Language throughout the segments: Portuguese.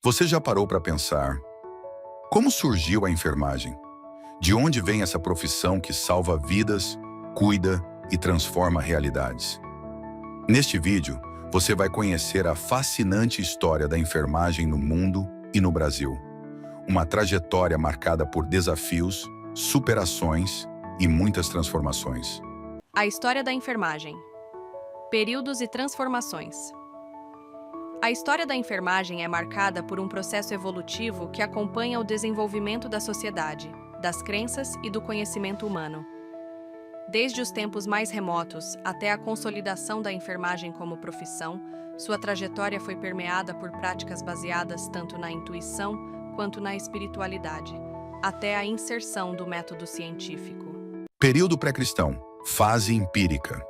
Você já parou para pensar como surgiu a enfermagem? De onde vem essa profissão que salva vidas, cuida e transforma realidades? Neste vídeo, você vai conhecer a fascinante história da enfermagem no mundo e no Brasil. Uma trajetória marcada por desafios, superações e muitas transformações. A história da enfermagem. Períodos e transformações. A história da enfermagem é marcada por um processo evolutivo que acompanha o desenvolvimento da sociedade, das crenças e do conhecimento humano. Desde os tempos mais remotos até a consolidação da enfermagem como profissão, sua trajetória foi permeada por práticas baseadas tanto na intuição quanto na espiritualidade, até a inserção do método científico. Período pré-cristão, fase empírica.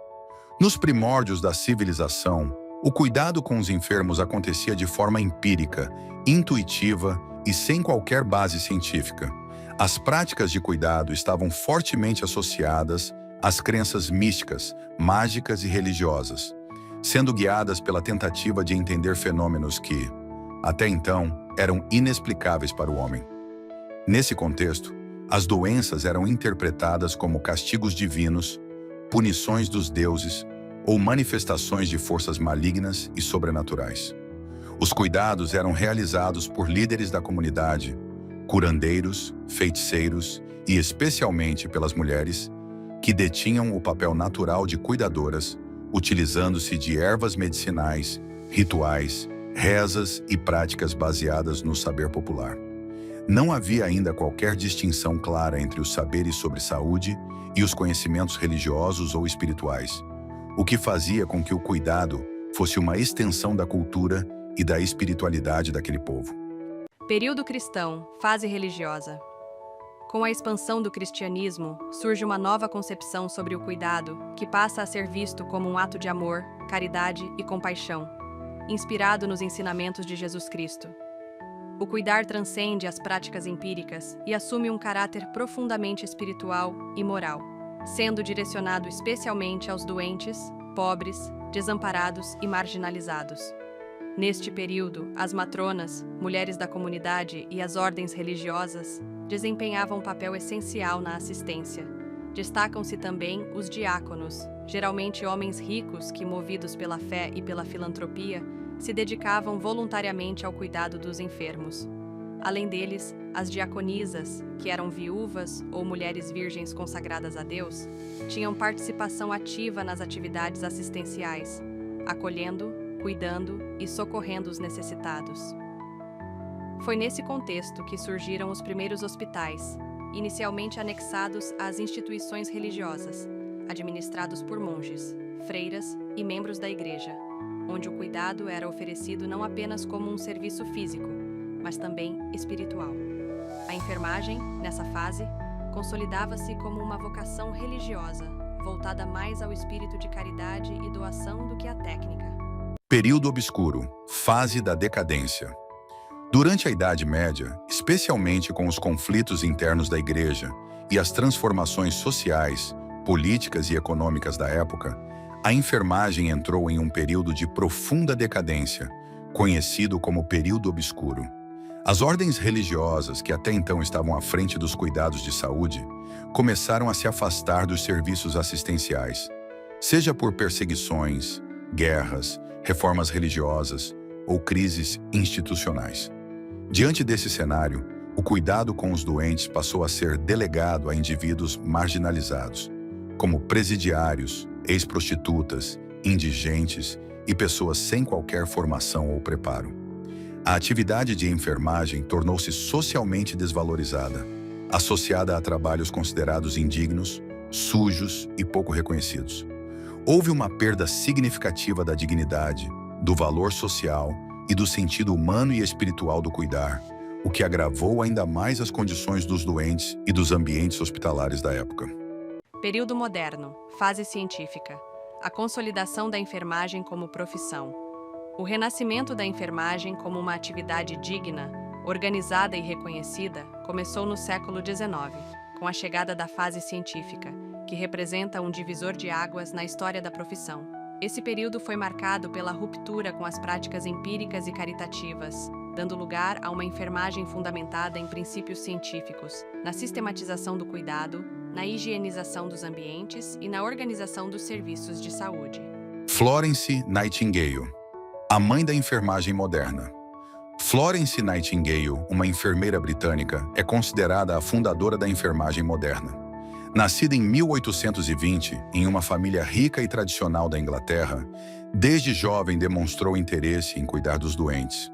Nos primórdios da civilização, o cuidado com os enfermos acontecia de forma empírica, intuitiva e sem qualquer base científica. As práticas de cuidado estavam fortemente associadas às crenças místicas, mágicas e religiosas, sendo guiadas pela tentativa de entender fenômenos que, até então, eram inexplicáveis para o homem. Nesse contexto, as doenças eram interpretadas como castigos divinos, punições dos deuses ou manifestações de forças malignas e sobrenaturais. Os cuidados eram realizados por líderes da comunidade, curandeiros, feiticeiros e especialmente pelas mulheres, que detinham o papel natural de cuidadoras, utilizando-se de ervas medicinais, rituais, rezas e práticas baseadas no saber popular. Não havia ainda qualquer distinção clara entre os saberes sobre saúde e os conhecimentos religiosos ou espirituais, o que fazia com que o cuidado fosse uma extensão da cultura e da espiritualidade daquele povo. Período cristão, fase religiosa. Com a expansão do cristianismo, surge uma nova concepção sobre o cuidado, que passa a ser visto como um ato de amor, caridade e compaixão, inspirado nos ensinamentos de Jesus Cristo. O cuidar transcende as práticas empíricas e assume um caráter profundamente espiritual e moral, sendo direcionado especialmente aos doentes, pobres, desamparados e marginalizados. Neste período, as matronas, mulheres da comunidade e as ordens religiosas desempenhavam um papel essencial na assistência. Destacam-se também os diáconos, geralmente homens ricos que, movidos pela fé e pela filantropia, se dedicavam voluntariamente ao cuidado dos enfermos. Além deles, as diaconisas, que eram viúvas ou mulheres virgens consagradas a Deus, tinham participação ativa nas atividades assistenciais, acolhendo, cuidando e socorrendo os necessitados. Foi nesse contexto que surgiram os primeiros hospitais, inicialmente anexados às instituições religiosas, administrados por monges, freiras e membros da igreja, onde o cuidado era oferecido não apenas como um serviço físico, mas também espiritual. A enfermagem, nessa fase, consolidava-se como uma vocação religiosa, voltada mais ao espírito de caridade e doação do que à técnica. Período obscuro, fase da decadência. Durante a Idade Média, especialmente com os conflitos internos da Igreja e as transformações sociais, políticas e econômicas da época, a enfermagem entrou em um período de profunda decadência, conhecido como período obscuro. As ordens religiosas, que até então estavam à frente dos cuidados de saúde, começaram a se afastar dos serviços assistenciais, seja por perseguições, guerras, reformas religiosas ou crises institucionais. Diante desse cenário, o cuidado com os doentes passou a ser delegado a indivíduos marginalizados, como presidiários, ex-prostitutas, indigentes e pessoas sem qualquer formação ou preparo. A atividade de enfermagem tornou-se socialmente desvalorizada, associada a trabalhos considerados indignos, sujos e pouco reconhecidos. Houve uma perda significativa da dignidade, do valor social e do sentido humano e espiritual do cuidar, o que agravou ainda mais as condições dos doentes e dos ambientes hospitalares da época. Período moderno, fase científica. A consolidação da enfermagem como profissão. O renascimento da enfermagem como uma atividade digna, organizada e reconhecida começou no século XIX, com a chegada da fase científica, que representa um divisor de águas na história da profissão. Esse período foi marcado pela ruptura com as práticas empíricas e caritativas, dando lugar a uma enfermagem fundamentada em princípios científicos, na sistematização do cuidado, na higienização dos ambientes e na organização dos serviços de saúde. Florence Nightingale, a mãe da enfermagem moderna. Florence Nightingale, uma enfermeira britânica, é considerada a fundadora da enfermagem moderna. Nascida em 1820, em uma família rica e tradicional da Inglaterra, desde jovem demonstrou interesse em cuidar dos doentes,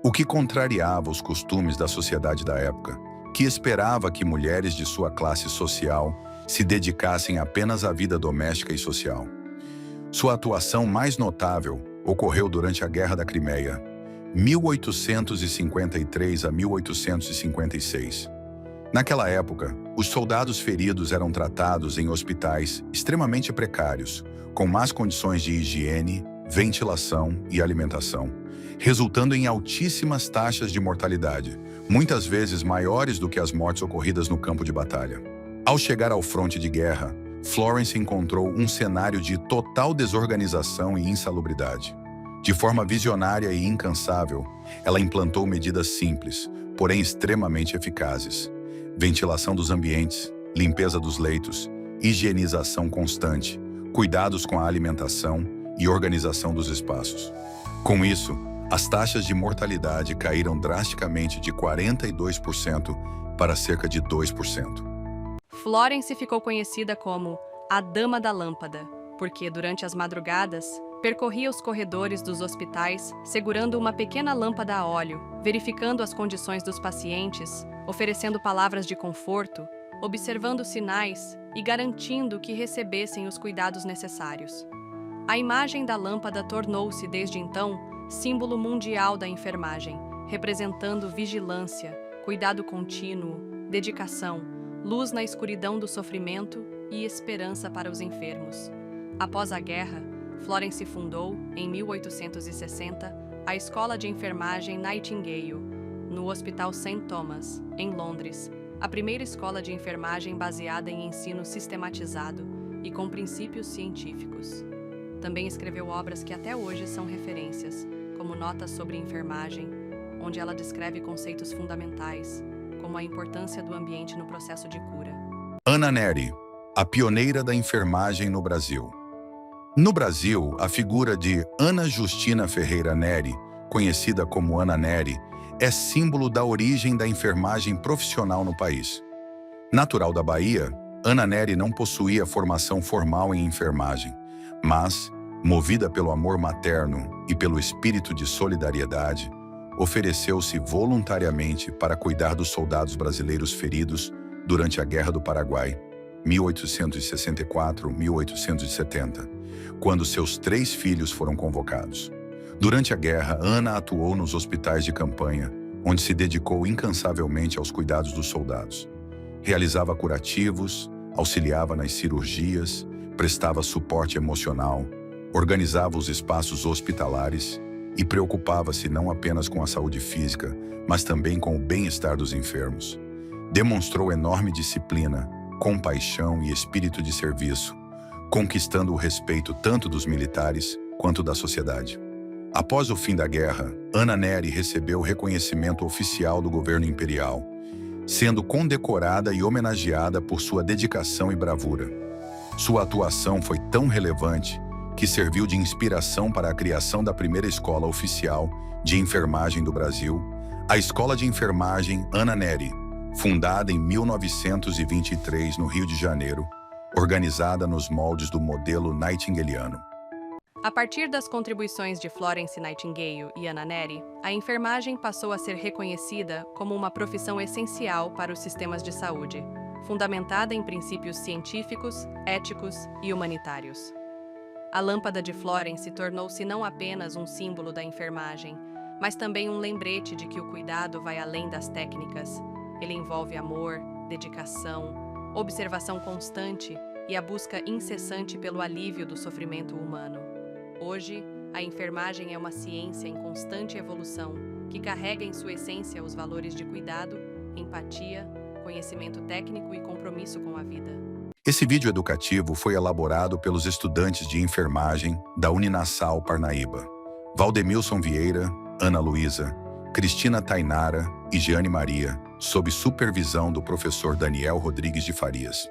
o que contrariava os costumes da sociedade da época, que esperava que mulheres de sua classe social se dedicassem apenas à vida doméstica e social. Sua atuação mais notável ocorreu durante a Guerra da Crimeia, 1853 a 1856. Naquela época, os soldados feridos eram tratados em hospitais extremamente precários, com más condições de higiene, ventilação e alimentação, resultando em altíssimas taxas de mortalidade, muitas vezes maiores do que as mortes ocorridas no campo de batalha. Ao chegar ao fronte de guerra, Florence encontrou um cenário de total desorganização e insalubridade. De forma visionária e incansável, ela implantou medidas simples, porém extremamente eficazes: ventilação dos ambientes, limpeza dos leitos, higienização constante, cuidados com a alimentação e organização dos espaços. Com isso, as taxas de mortalidade caíram drasticamente de 42% para cerca de 2%. Florence ficou conhecida como a Dama da Lâmpada, porque durante as madrugadas percorria os corredores dos hospitais segurando uma pequena lâmpada a óleo, verificando as condições dos pacientes, oferecendo palavras de conforto, observando sinais e garantindo que recebessem os cuidados necessários. A imagem da lâmpada tornou-se, desde então, símbolo mundial da enfermagem, representando vigilância, cuidado contínuo, dedicação, luz na escuridão do sofrimento e esperança para os enfermos. Após a guerra, Florence fundou, em 1860, a Escola de Enfermagem Nightingale, no Hospital St. Thomas, em Londres, a primeira escola de enfermagem baseada em ensino sistematizado e com princípios científicos. Também escreveu obras que até hoje são referências, como Notas sobre Enfermagem, onde ela descreve conceitos fundamentais, como a importância do ambiente no processo de cura. Ana Nery, a pioneira da enfermagem no Brasil. No Brasil, a figura de Ana Justina Ferreira Nery, conhecida como Ana Nery, é símbolo da origem da enfermagem profissional no país. Natural da Bahia, Ana Nery não possuía formação formal em enfermagem, mas, movida pelo amor materno e pelo espírito de solidariedade, ofereceu-se voluntariamente para cuidar dos soldados brasileiros feridos durante a Guerra do Paraguai, 1864-1870, quando seus 3 filhos foram convocados. Durante a guerra, Ana atuou nos hospitais de campanha, onde se dedicou incansavelmente aos cuidados dos soldados. Realizava curativos, auxiliava nas cirurgias, prestava suporte emocional, organizava os espaços hospitalares e preocupava-se não apenas com a saúde física, mas também com o bem-estar dos enfermos. Demonstrou enorme disciplina, compaixão e espírito de serviço, conquistando o respeito tanto dos militares quanto da sociedade. Após o fim da guerra, Ana Nery recebeu o reconhecimento oficial do governo imperial, sendo condecorada e homenageada por sua dedicação e bravura. Sua atuação foi tão relevante que serviu de inspiração para a criação da primeira escola oficial de enfermagem do Brasil, a Escola de Enfermagem Ana Nery, fundada em 1923 no Rio de Janeiro, organizada nos moldes do modelo nightingaliano. A partir das contribuições de Florence Nightingale e Ana Nery, a enfermagem passou a ser reconhecida como uma profissão essencial para os sistemas de saúde, fundamentada em princípios científicos, éticos e humanitários. A lâmpada de Florence tornou-se não apenas um símbolo da enfermagem, mas também um lembrete de que o cuidado vai além das técnicas. Ele envolve amor, dedicação, observação constante e a busca incessante pelo alívio do sofrimento humano. Hoje, a enfermagem é uma ciência em constante evolução, que carrega em sua essência os valores de cuidado, empatia, conhecimento técnico e compromisso com a vida. Esse vídeo educativo foi elaborado pelos estudantes de enfermagem da Uninasal Parnaíba: Valdemilson Vieira, Ana Luísa, Cristina Tainara e Jeane Maria, sob supervisão do professor Daniel Rodrigues de Farias.